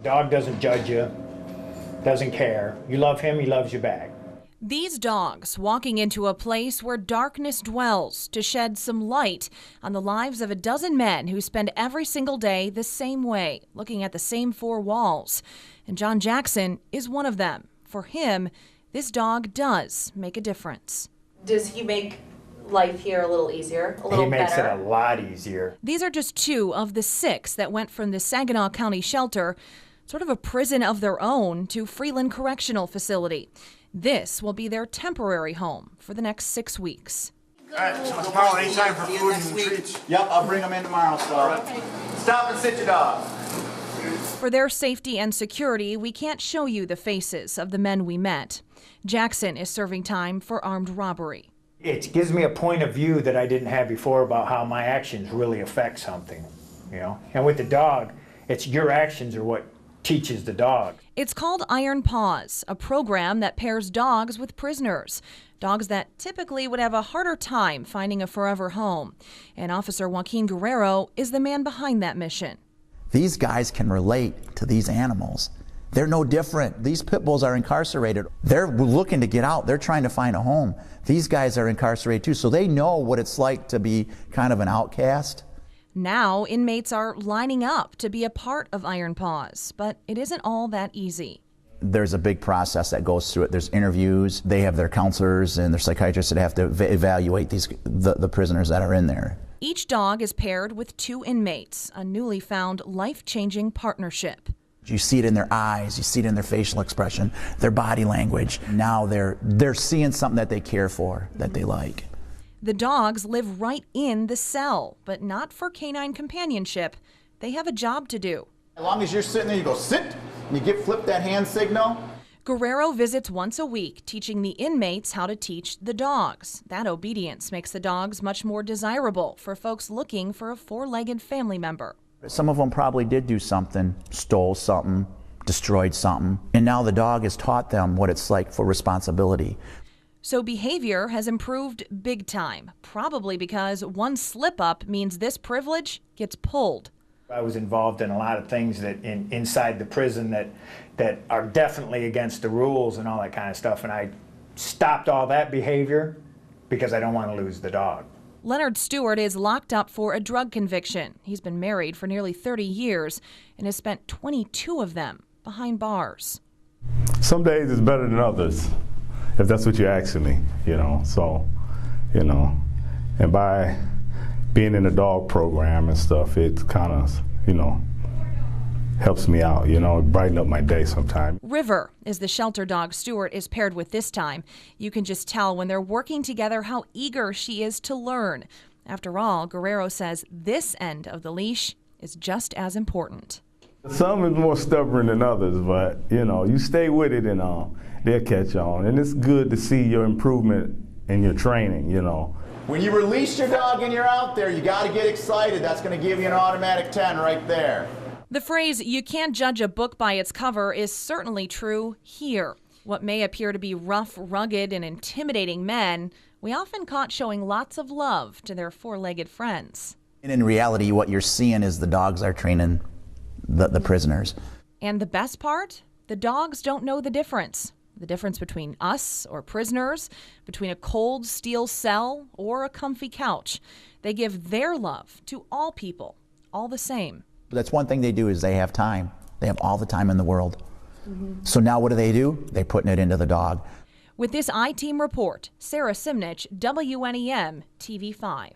Dog doesn't judge you, doesn't care. You love him, he loves you back. These dogs walking into a place where darkness dwells to shed some light on the lives of a dozen men who spend every single day the same way, looking at the same four walls. And John Jackson is one of them. For him, this dog does make a difference. Does he make life here a little easier, a little better? He makes it a lot easier. These are just 2 of the 6 that went from the Saginaw County shelter, sort of a prison of their own, to Freeland Correctional Facility. This will be their temporary home for the next 6 weeks. All right, so tomorrow, anytime for food and treats. Yep, I'll bring them in tomorrow, so. Right. Stop and sit your dog. For their safety and security, we can't show you the faces of the men we met. Jackson is serving time for armed robbery. It gives me a point of view that I didn't have before about how my actions really affect something, you know? And with the dog, it's your actions are what teaches the dog. It's called Iron Paws, a program that pairs dogs with prisoners. Dogs that typically would have a harder time finding a forever home. And Officer Joaquin Guerrero is the man behind that mission. These guys can relate to these animals. They're no different. These pit bulls are incarcerated. They're looking to get out. They're trying to find a home. These guys are incarcerated too, so they know what it's like to be kind of an outcast. Now, inmates are lining up to be a part of Iron Paws, but it isn't all that easy. There's a big process that goes through it. There's interviews. They have their counselors and their psychiatrists that have to evaluate the prisoners that are in there. Each dog is paired with 2 inmates, a newly found life-changing partnership. You see it in their eyes, you see it in their facial expression, their body language. Now they're seeing something that they care for, that they like. The dogs live right in the cell, but not for canine companionship. They have a job to do. As long as you're sitting there, you go sit, and you flip that hand signal. Guerrero visits once a week, teaching the inmates how to teach the dogs. That obedience makes the dogs much more desirable for folks looking for a 4-legged family member. Some of them probably did do something, stole something, destroyed something, and now the dog has taught them what it's like for responsibility. So behavior has improved big time, probably because one slip-up means this privilege gets pulled. I was involved in a lot of things that inside the prison that are definitely against the rules and all that kind of stuff, and I stopped all that behavior because I don't want to lose the dog. Leonard Stewart is locked up for a drug conviction. He's been married for nearly 30 years and has spent 22 of them behind bars. Some days it's better than others, if that's what you're asking me, So, and by being in the dog program and stuff, it kind of, helps me out, brighten up my day sometimes. River is the shelter dog Stewart is paired with this time. You can just tell when they're working together how eager she is to learn. After all, Guerrero says this end of the leash is just as important. Some is more stubborn than others, but, you stay with it and they'll catch on. And it's good to see your improvement in your training, When you release your dog and you're out there, you got to get excited. That's going to give you an automatic 10 right there. The phrase, "you can't judge a book by its cover," is certainly true here. What may appear to be rough, rugged, and intimidating men, we often caught showing lots of love to their 4-legged friends. And in reality, what you're seeing is the dogs are training the prisoners. And the best part? The dogs don't know the difference. The difference between us or prisoners, between a cold steel cell or a comfy couch. They give their love to all people, all the same. But that's one thing they do is they have time. They have all the time in the world. So now what do? They're putting it into the dog. With this I-Team report, Sarah Simnich, WNEM TV5.